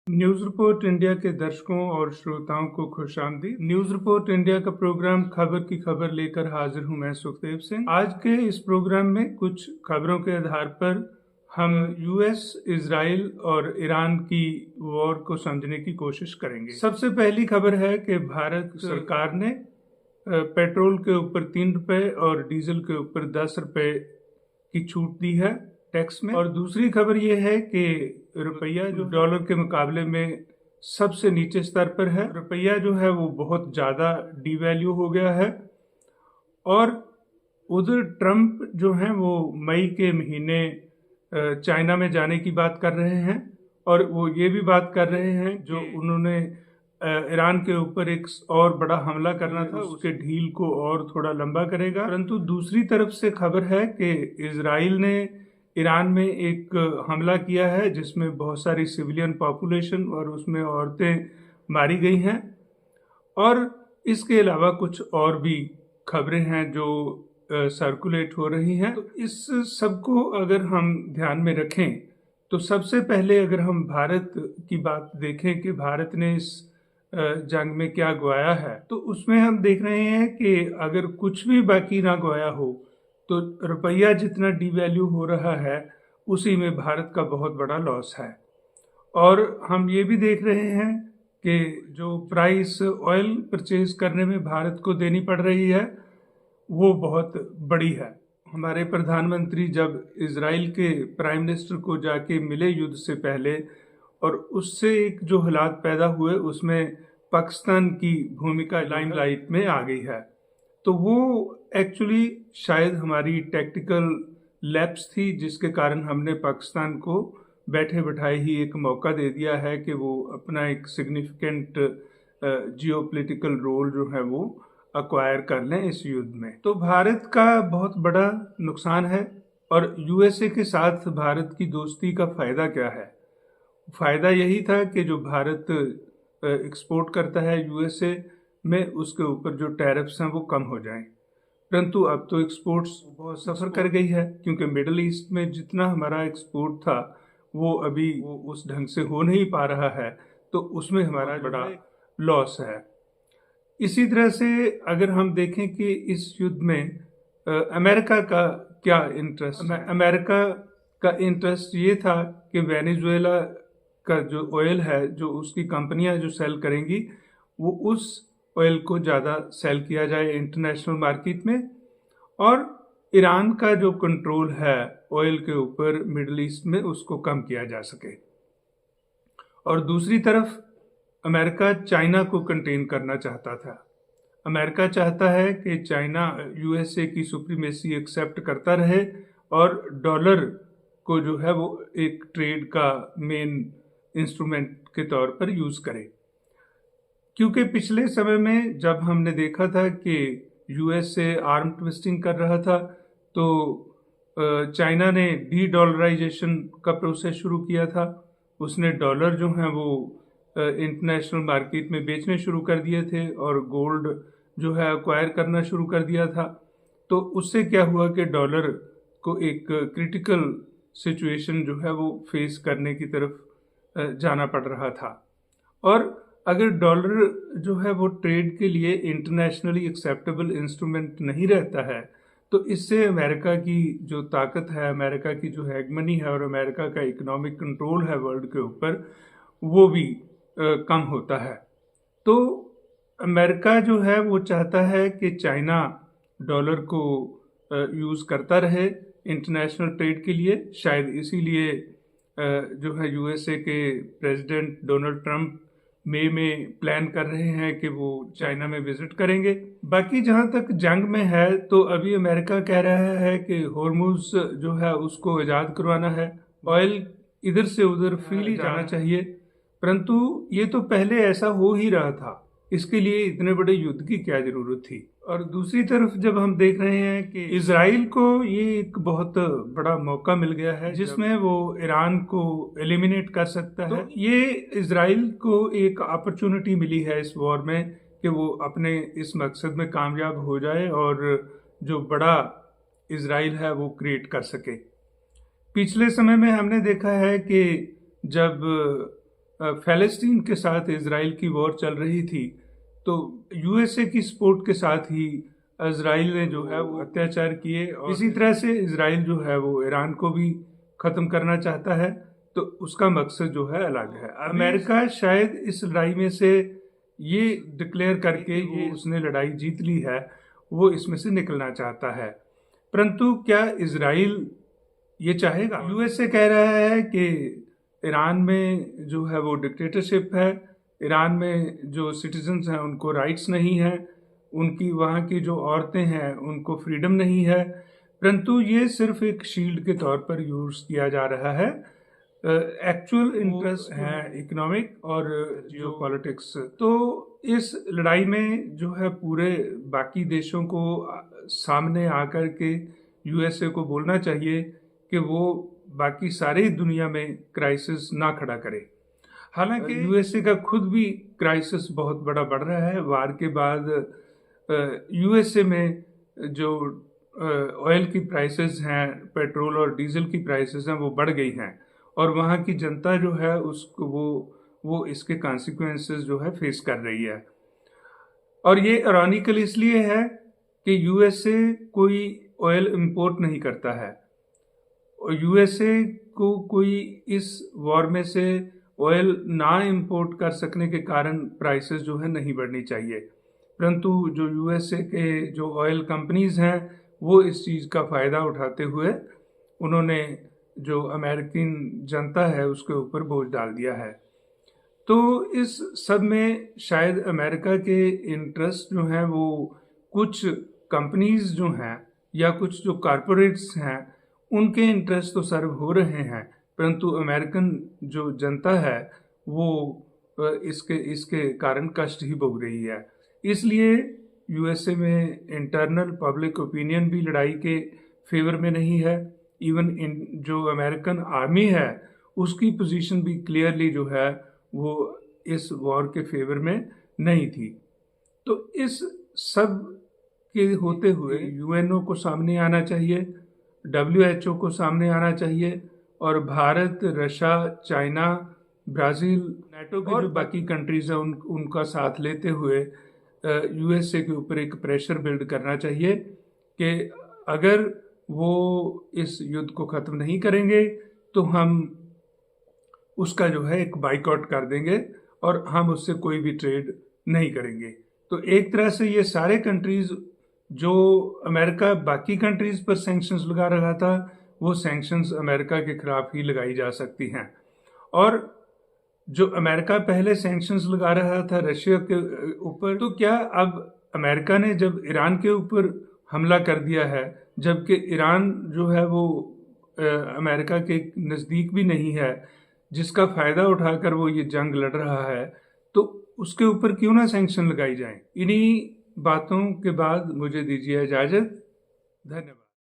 News report India के दर्शकों और श्रोताओं को खुशामदीद। न्यूज रिपोर्ट इंडिया का प्रोग्राम खबर की खबर लेकर हाजिर हूं मैं सुखदेव सिंह। आज के इस प्रोग्राम में कुछ खबरों के आधार पर हम यूएस, इजराइल और ईरान की वॉर को समझने की कोशिश करेंगे। सबसे पहली खबर है कि भारत सरकार ने पेट्रोल के ऊपर 3 रुपए और डीजल के ऊपर 10 रुपए की छूट दी है टैक्स में। और दूसरी खबर यह है कि रुपया जो डॉलर के मुकाबले में सबसे नीचे स्तर पर है, रुपया जो है वो बहुत ज़्यादा डीवैल्यू हो गया है। और उधर ट्रंप जो हैं वो मई के महीने चाइना में जाने की बात कर रहे हैं और वो ये भी बात कर रहे हैं जो उन्होंने ईरान के ऊपर एक और बड़ा हमला करना था उसके ढील को और थोड़ा लंबा करेगा। परंतु दूसरी तरफ से खबर है कि इजराइल ने ईरान में एक हमला किया है जिसमें बहुत सारी सिविलियन पॉपुलेशन और उसमें औरतें मारी गई हैं। और इसके अलावा कुछ और भी खबरें हैं जो सर्कुलेट हो रही हैं। तो इस सब को अगर हम ध्यान में रखें तो सबसे पहले अगर हम भारत की बात देखें कि भारत ने इस जंग में क्या गवाया है, तो उसमें हम देख रहे हैं कि अगर कुछ भी बाकी ना गवाया हो तो रुपया जितना डीवैल्यू हो रहा है उसी में भारत का बहुत बड़ा लॉस है। और हम ये भी देख रहे हैं कि जो प्राइस ऑयल परचेज करने में भारत को देनी पड़ रही है वो बहुत बड़ी है। हमारे प्रधानमंत्री जब इजराइल के प्राइम मिनिस्टर को जाके मिले युद्ध से पहले और उससे एक जो हालात पैदा हुए उसमें पाकिस्तान की भूमिका लाइमलाइट में आ गई है। तो वो एक्चुअली शायद हमारी टैक्टिकल लैप्स थी जिसके कारण हमने पाकिस्तान को बैठे बिठाए ही एक मौका दे दिया है कि वो अपना एक सिग्निफिकेंट जियोपॉलिटिकल रोल जो है वो अक्वायर कर लें इस युद्ध में। तो भारत का बहुत बड़ा नुकसान है। और यूएसए के साथ भारत की दोस्ती का फायदा क्या है? फायदा यही था कि जो भारत एक्सपोर्ट करता है यूएसए में उसके ऊपर जो टैरिफ्स हैं वो कम हो जाएं। परंतु अब तो एक्सपोर्ट्स बहुत सफ़र कर गई है क्योंकि मिडल ईस्ट में जितना हमारा एक्सपोर्ट था वो अभी उस ढंग से हो नहीं पा रहा है, तो उसमें हमारा बड़ा लॉस है। इसी तरह से अगर हम देखें कि इस युद्ध में अमेरिका का क्या इंटरेस्ट, अमेरिका का इंटरेस्ट ये था कि वेनेजुएला का जो ऑयल है जो उसकी कंपनियां जो सेल करेंगी वो उस ऑयल को ज़्यादा सेल किया जाए इंटरनेशनल मार्केट में, और ईरान का जो कंट्रोल है ऑयल के ऊपर मिडल ईस्ट में उसको कम किया जा सके। और दूसरी तरफ अमेरिका चाइना को कंटेन करना चाहता था। अमेरिका चाहता है कि चाइना यूएसए की सुप्रीमेसी एक्सेप्ट करता रहे और डॉलर को जो है वो एक ट्रेड का मेन इंस्ट्रूमेंट के तौर पर यूज़ करे। क्योंकि पिछले समय में जब हमने देखा था कि यूएसए आर्म ट्विस्टिंग कर रहा था तो चाइना ने डी डॉलराइजेशन का प्रोसेस शुरू किया था। उसने डॉलर जो हैं वो इंटरनेशनल मार्केट में बेचने शुरू कर दिए थे और गोल्ड जो है एक्वायर करना शुरू कर दिया था। तो उससे क्या हुआ कि डॉलर को एक क्रिटिकल सिचुएशन जो है वो फेस करने की तरफ जाना पड़ रहा था। और अगर डॉलर जो है वो ट्रेड के लिए इंटरनेशनली एक्सेप्टेबल इंस्ट्रूमेंट नहीं रहता है तो इससे अमेरिका की जो ताकत है, अमेरिका की जो हेगमनी है और अमेरिका का इकोनॉमिक कंट्रोल है वर्ल्ड के ऊपर वो भी कम होता है। तो अमेरिका जो है वो चाहता है कि चाइना डॉलर को यूज़ करता रहे इंटरनेशनल ट्रेड के लिए। शायद इसीलिए जो है यूएसए के प्रेसिडेंट डोनाल्ड ट्रंप मई में प्लान कर रहे हैं कि वो चाइना में विजिट करेंगे। बाकी जहां तक जंग में है तो अभी अमेरिका कह रहा है कि होर्मुज जो है उसको आज़ाद करवाना है, ऑयल इधर से उधर फ्रीली जाना चाहिए। परंतु ये तो पहले ऐसा हो ही रहा था, इसके लिए इतने बड़े युद्ध की क्या जरूरत थी। और दूसरी तरफ जब हम देख रहे हैं कि इजराइल को ये एक बहुत बड़ा मौका मिल गया है जिसमें वो ईरान को एलिमिनेट कर सकता है। तो ये इजराइल को एक अपॉर्चुनिटी मिली है इस वॉर में कि वो अपने इस मकसद में कामयाब हो जाए और जो बड़ा इजराइल है वो क्रिएट कर सके। पिछले समय में हमने देखा है कि जब फ़लस्तीन के साथ इजराइल की वॉर चल रही थी, तो यूएसए की सपोर्ट के साथ ही इजराइल ने जो है वो अत्याचार किए, और इसी तरह से इजराइल जो है वो ईरान को भी ख़त्म करना चाहता है, तो उसका मकसद जो है अलग है। अमेरिका शायद इस लड़ाई में से ये डिक्लेयर करके ये उसने लड़ाई जीत ली है, वो इसमें से निकलना चाहता है। परंतु क्या इजराइल ये चाहेगा? यूएसए कह रहा है कि ईरान में जो है वो डिक्टेटरशिप है, ईरान में जो सिटीजन्स हैं उनको राइट्स नहीं है, उनकी वहाँ की जो औरतें हैं उनको फ्रीडम नहीं है, परंतु ये सिर्फ एक शील्ड के तौर पर यूज़ किया जा रहा है। एक्चुअल इंटरेस्ट है इकोनॉमिक और जियो पॉलिटिक्स। तो इस लड़ाई में जो है पूरे बाकी देशों को सामने आकर के यूएसए को बोलना चाहिए कि वो बाकी सारी दुनिया में क्राइसिस ना खड़ा करे। हालांकि यूएसए का खुद भी क्राइसिस बहुत बड़ा बढ़ रहा है। वार के बाद यूएसए में जो ऑयल की प्राइसेस हैं, पेट्रोल और डीजल की प्राइसेस हैं, वो बढ़ गई हैं, और वहाँ की जनता जो है उसको वो इसके कॉन्सिक्वेंसेस जो है फेस कर रही है। और ये इरोनिकल इसलिए है कि यूएसए कोई ऑयल इंपोर्ट नहीं करता है, और यूएसए को कोई इस वॉर में से ऑयल ना इंपोर्ट कर सकने के कारण प्राइसेस जो है नहीं बढ़नी चाहिए, परंतु जो यूएसए के जो ऑयल कंपनीज हैं वो इस चीज़ का फ़ायदा उठाते हुए उन्होंने जो अमेरिकन जनता है उसके ऊपर बोझ डाल दिया है। तो इस सब में शायद अमेरिका के इंटरेस्ट जो हैं वो कुछ कंपनीज जो हैं या कुछ जो कॉरपोरेट्स हैं उनके इंटरेस्ट तो सर्व हो रहे हैं, परंतु अमेरिकन जो जनता है वो इसके कारण कष्ट ही भोग रही है। इसलिए यूएसए में इंटरनल पब्लिक ओपिनियन भी लड़ाई के फेवर में नहीं है। इवन जो अमेरिकन आर्मी है उसकी पोजीशन भी क्लियरली जो है वो इस वॉर के फेवर में नहीं थी। तो इस सब के होते हुए यूएनओ को सामने आना चाहिए, डब्ल्यूएचओ को सामने आना चाहिए, और Bharat, Russia, China, Brazil, NATO के जो बाकी कंट्रीज़ हैं उनका साथ लेते हुए यूएसए के ऊपर एक प्रेशर बिल्ड करना चाहिए कि अगर वो इस युद्ध को ख़त्म नहीं करेंगे तो हम उसका जो है एक बाइकआउट कर देंगे और हम उससे कोई भी ट्रेड नहीं करेंगे। तो एक तरह से ये सारे कंट्रीज़ जो अमेरिका बाकी कंट्रीज़ पर सैंक्शंस लगा रहा था वो सैंक्शंस अमेरिका के खिलाफ ही लगाई जा सकती हैं। और जो अमेरिका पहले सैंक्शंस लगा रहा था रशिया के ऊपर, तो क्या अब अमेरिका ने जब ईरान के ऊपर हमला कर दिया है, जबकि ईरान जो है वो अमेरिका के नज़दीक भी नहीं है, जिसका फ़ायदा उठाकर वो ये जंग लड़ रहा है, तो उसके ऊपर क्यों ना सैंक्शन लगाई जाएं। इन्हीं बातों के बाद मुझे दीजिए इजाज़त। धन्यवाद।